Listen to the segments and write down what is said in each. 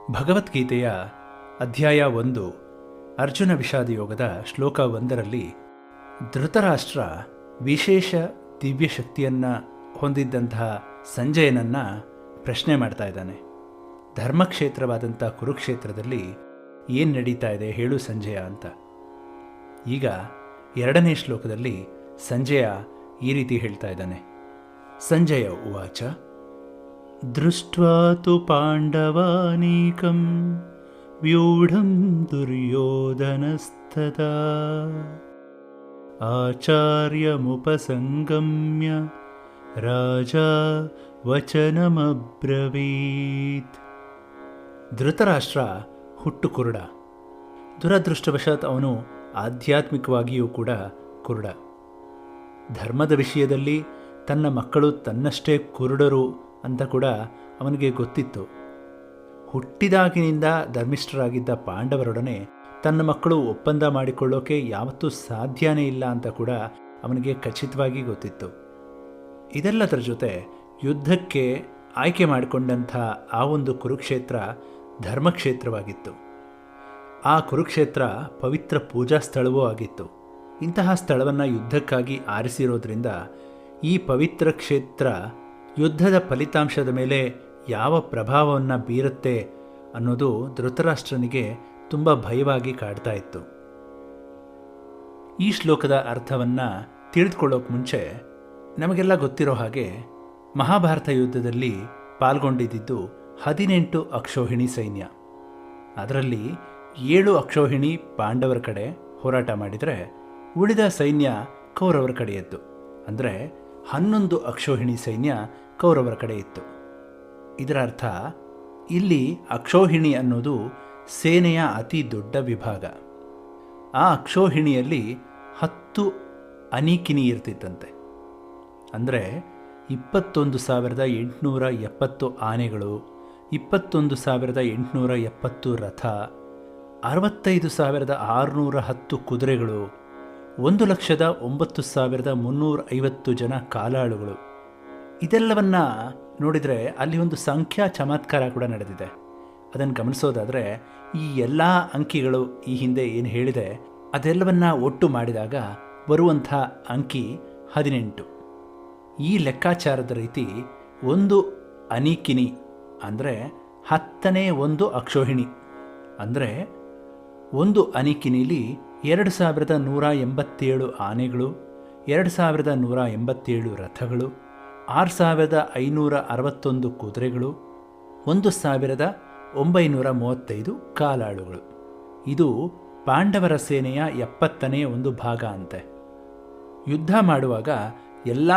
ಭಗವದ್ಗೀತೆಯ ಅಧ್ಯಾಯ 1 ಅರ್ಜುನ ವಿಷಾದ ಯೋಗದ ಶ್ಲೋಕ 1ರಲ್ಲಿ ಧೃತರಾಷ್ಟ್ರ ವಿಶೇಷ ದಿವ್ಯ ಶಕ್ತಿಯನ್ನು ಹೊಂದಿದ್ದಂತಹ ಸಂಜಯನನ್ನು ಪ್ರಶ್ನೆ ಮಾಡ್ತಾ ಇದ್ದಾನೆ. ಧರ್ಮಕ್ಷೇತ್ರವಾದಂಥ ಕುರುಕ್ಷೇತ್ರದಲ್ಲಿ ಏನು ನಡೀತಾ ಇದೆ ಹೇಳು ಸಂಜಯ ಅಂತ. ಈಗ 2ನೇ ಶ್ಲೋಕದಲ್ಲಿ ಸಂಜಯ ಈ ರೀತಿ ಹೇಳ್ತಾ ಇದ್ದಾನೆ. ಸಂಜಯ ಉವಾಚ ದೃಷ್ಟ್ವಾ ತು ಪಾಂಡವಾನೀಕಂ ವ್ಯೂಢಂ ದುರ್ಯೋಧನಸ್ತದಾ ಆಚಾರ್ಯಮುಪಸಂಗಮ್ಯ ರಾಜಾ ವಚನಮಬ್ರವೀತ್. ಧೃತರಾಷ್ಟ್ರ ಹುಟ್ಟು ಕುರುಡ. ದುರದೃಷ್ಟವಶಾತ್ ಅವನು ಆಧ್ಯಾತ್ಮಿಕವಾಗಿಯೂ ಕೂಡ ಕುರುಡ. ಧರ್ಮದ ವಿಷಯದಲ್ಲಿ ತನ್ನ ಮಕ್ಕಳು ತನ್ನಷ್ಟೇ ಕುರುಡರು ಅಂತ ಕೂಡ ಅವನಿಗೆ ಗೊತ್ತಿತ್ತು. ಹುಟ್ಟಿದಾಗಿನಿಂದ ಧರ್ಮಿಷ್ಠರಾಗಿದ್ದ ಪಾಂಡವರೊಡನೆ ತನ್ನ ಮಕ್ಕಳು ಒಪ್ಪಂದ ಮಾಡಿಕೊಳ್ಳೋಕೆ ಯಾವತ್ತೂ ಸಾಧ್ಯನೇ ಇಲ್ಲ ಅಂತ ಕೂಡ ಅವನಿಗೆ ಖಚಿತವಾಗಿ ಗೊತ್ತಿತ್ತು. ಇದೆಲ್ಲದರ ಜೊತೆ ಯುದ್ಧಕ್ಕೆ ಆಯ್ಕೆ ಮಾಡಿಕೊಂಡಂಥ ಆ ಒಂದು ಕುರುಕ್ಷೇತ್ರ ಧರ್ಮಕ್ಷೇತ್ರವಾಗಿತ್ತು. ಆ ಕುರುಕ್ಷೇತ್ರ ಪವಿತ್ರ ಪೂಜಾ ಸ್ಥಳವೂ ಆಗಿತ್ತು. ಇಂತಹ ಸ್ಥಳವನ್ನು ಯುದ್ಧಕ್ಕಾಗಿ ಆರಿಸಿರೋದ್ರಿಂದ ಈ ಪವಿತ್ರ ಕ್ಷೇತ್ರ ಯುದ್ಧದ ಫಲಿತಾಂಶದ ಮೇಲೆ ಯಾವ ಪ್ರಭಾವವನ್ನು ಬೀರುತ್ತೆ ಅನ್ನೋದು ಧೃತರಾಷ್ಟ್ರನಿಗೆ ತುಂಬ ಭಯವಾಗಿ ಕಾಡ್ತಾ ಇತ್ತು. ಈ ಶ್ಲೋಕದ ಅರ್ಥವನ್ನು ತಿಳಿದುಕೊಳ್ಳೋಕೆ ಮುಂಚೆ ನಮಗೆಲ್ಲ ಗೊತ್ತಿರೋ ಹಾಗೆ ಮಹಾಭಾರತ ಯುದ್ಧದಲ್ಲಿ ಪಾಲ್ಗೊಂಡಿದ್ದು 18 ಅಕ್ಷೋಹಿಣಿ ಸೈನ್ಯ. ಅದರಲ್ಲಿ 7 ಅಕ್ಷೋಹಿಣಿ ಪಾಂಡವರ ಕಡೆ ಹೋರಾಟ ಮಾಡಿದರೆ ಉಳಿದ ಸೈನ್ಯ ಕೌರವರ ಕಡೆ ಇತ್ತು. ಅಂದರೆ 11 ಅಕ್ಷೋಹಿಣಿ ಸೈನ್ಯ ಕೌರವರ ಕಡೆ ಇತ್ತು. ಇದರ ಅರ್ಥ ಇಲ್ಲಿ ಅಕ್ಷೋಹಿಣಿ ಅನ್ನೋದು ಸೇನೆಯ ಅತಿ ದೊಡ್ಡ ವಿಭಾಗ. ಆ ಅಕ್ಷೋಹಿಣಿಯಲ್ಲಿ 10 ಅನೀಕಿನಿ ಇರ್ತಿತ್ತಂತೆ. ಅಂದರೆ 21,870 ಆನೆಗಳು, 21,870 ರಥ, 65,610 ಕುದುರೆಗಳು, 1,09,350 ಜನ ಕಾಲಾಳುಗಳು. ಇದೆಲ್ಲವನ್ನ ನೋಡಿದರೆ ಅಲ್ಲಿ ಒಂದು ಸಂಖ್ಯಾ ಚಮತ್ಕಾರ ಕೂಡ ನಡೆದಿದೆ. ಅದನ್ನು ಗಮನಿಸೋದಾದರೆ ಈ ಎಲ್ಲ ಅಂಕಿಗಳು ಈ ಹಿಂದೆ ಏನು ಹೇಳಿದೆ ಅದೆಲ್ಲವನ್ನ ಒಟ್ಟು ಮಾಡಿದಾಗ ಬರುವಂಥ ಅಂಕಿ 18. ಈ ಲೆಕ್ಕಾಚಾರದ ರೀತಿ ಒಂದು ಅನೀಕಿನಿ ಅಂದರೆ 10ನೇ ಒಂದು ಅಕ್ಷೋಹಿಣಿ. ಅಂದರೆ ಒಂದು ಅನೀಕಿನಿಲಿ 2,187 ಆನೆಗಳು, 2,187 ರಥಗಳು, 6,561 ಕುದುರೆಗಳು, 1,935 ಕಾಲಾಳುಗಳು. ಇದು ಪಾಂಡವರ ಸೇನೆಯ 70ನೇ ಒಂದು ಭಾಗ ಅಂತೆ. ಯುದ್ಧ ಮಾಡುವಾಗ ಎಲ್ಲ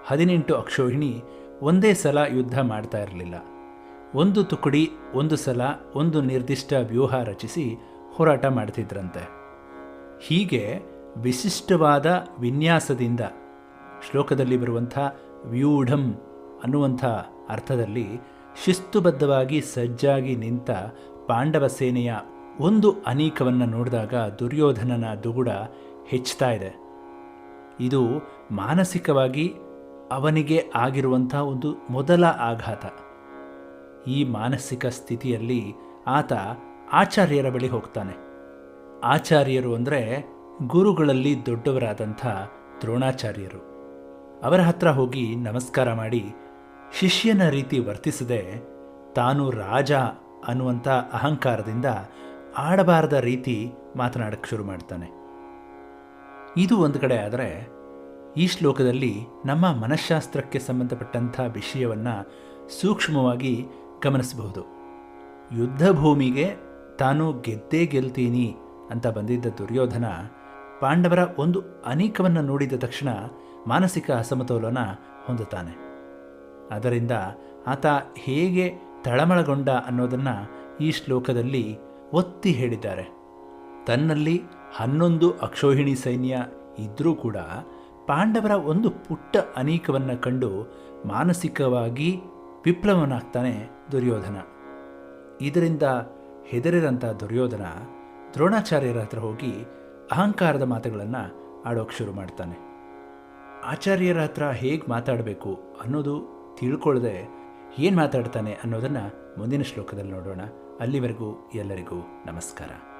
18 ಅಕ್ಷೋಹಿಣಿ ಒಂದೇ ಸಲ ಯುದ್ಧ ಮಾಡ್ತಾ ಇರಲಿಲ್ಲ. ಒಂದು ತುಕಡಿ ಒಂದು ಸಲ ಒಂದು ನಿರ್ದಿಷ್ಟ ವ್ಯೂಹ ರಚಿಸಿ ಹೋರಾಟ ಮಾಡ್ತಿದ್ರಂತೆ. ಹೀಗೆ ವಿಶಿಷ್ಟವಾದ ವಿನ್ಯಾಸದಿಂದ ಶ್ಲೋಕದಲ್ಲಿ ಬರುವಂಥ ವ್ಯೂಢಂ ಅನ್ನುವಂಥ ಅರ್ಥದಲ್ಲಿ ಶಿಸ್ತುಬದ್ಧವಾಗಿ ಸಜ್ಜಾಗಿ ನಿಂತ ಪಾಂಡವ ಸೇನೆಯ ಒಂದು ಅನೀಕವನ್ನು ನೋಡಿದಾಗ ದುರ್ಯೋಧನನ ದುಗುಡ ಹೆಚ್ಚುತ್ತಾ ಇದೆ. ಇದು ಮಾನಸಿಕವಾಗಿ ಅವನಿಗೆ ಆಗಿರುವಂಥ ಒಂದು ಮೊದಲ ಆಘಾತ. ಈ ಮಾನಸಿಕ ಸ್ಥಿತಿಯಲ್ಲಿ ಆತ ಆಚಾರ್ಯರ ಬಳಿ ಹೋಗ್ತಾನೆ. ಆಚಾರ್ಯರು ಅಂದರೆ ಗುರುಗಳಲ್ಲಿ ದೊಡ್ಡವರಾದಂಥ ದ್ರೋಣಾಚಾರ್ಯರು. ಅವರ ಹತ್ರ ಹೋಗಿ ನಮಸ್ಕಾರ ಮಾಡಿ ಶಿಷ್ಯನ ರೀತಿ ವರ್ತಿಸದೆ ತಾನು ರಾಜ ಅನ್ನುವಂಥ ಅಹಂಕಾರದಿಂದ ಆಡಬಾರದ ರೀತಿ ಮಾತನಾಡಕ್ಕೆ ಶುರು ಮಾಡ್ತಾನೆ. ಇದು ಒಂದು ಕಡೆ ಆದರೆ ಈ ಶ್ಲೋಕದಲ್ಲಿ ನಮ್ಮ ಮನಃಶಾಸ್ತ್ರಕ್ಕೆ ಸಂಬಂಧಪಟ್ಟಂಥ ವಿಷಯವನ್ನು ಸೂಕ್ಷ್ಮವಾಗಿ ಗಮನಿಸಬಹುದು. ಯುದ್ಧ ಭೂಮಿಗೆ ತಾನು ಗೆದ್ದೇ ಗೆಲ್ತೀನಿ ಅಂತ ಬಂದಿದ್ದ ದುರ್ಯೋಧನ ಪಾಂಡವರ ಒಂದು ಅನೀಕವನ್ನು ನೋಡಿದ ತಕ್ಷಣ ಮಾನಸಿಕ ಅಸಮತೋಲನ ಹೊಂದುತ್ತಾನೆ. ಅದರಿಂದ ಆತ ಹೇಗೆ ತಳಮಳಗೊಂಡ ಅನ್ನೋದನ್ನು ಈ ಶ್ಲೋಕದಲ್ಲಿ ಒತ್ತಿ ಹೇಳಿದ್ದಾರೆ. ತನ್ನಲ್ಲಿ 11 ಅಕ್ಷೋಹಿಣಿ ಸೈನ್ಯ ಇದ್ದರೂ ಕೂಡ ಪಾಂಡವರ ಒಂದು ಪುಟ್ಟ ಅನೀಕವನ್ನು ಕಂಡು ಮಾನಸಿಕವಾಗಿ ವಿಪ್ಲವನಾಗ್ತಾನೆ ದುರ್ಯೋಧನ. ಇದರಿಂದ ಹೆದರಿದಂಥ ದುರ್ಯೋಧನ ದ್ರೋಣಾಚಾರ್ಯರ ಹತ್ರ ಹೋಗಿ ಅಹಂಕಾರದ ಮಾತುಗಳನ್ನು ಆಡೋಕ್ಕೆ ಶುರು ಮಾಡ್ತಾನೆ. ಆಚಾರ್ಯರ ಹತ್ರ ಹೇಗೆ ಮಾತಾಡಬೇಕು ಅನ್ನೋದು ತಿಳ್ಕೊಳ್ಳದೆ ಏನು ಮಾತಾಡ್ತಾನೆ ಅನ್ನೋದನ್ನು ಮುಂದಿನ ಶ್ಲೋಕದಲ್ಲಿ ನೋಡೋಣ. ಅಲ್ಲಿವರೆಗೂ ಎಲ್ಲರಿಗೂ ನಮಸ್ಕಾರ.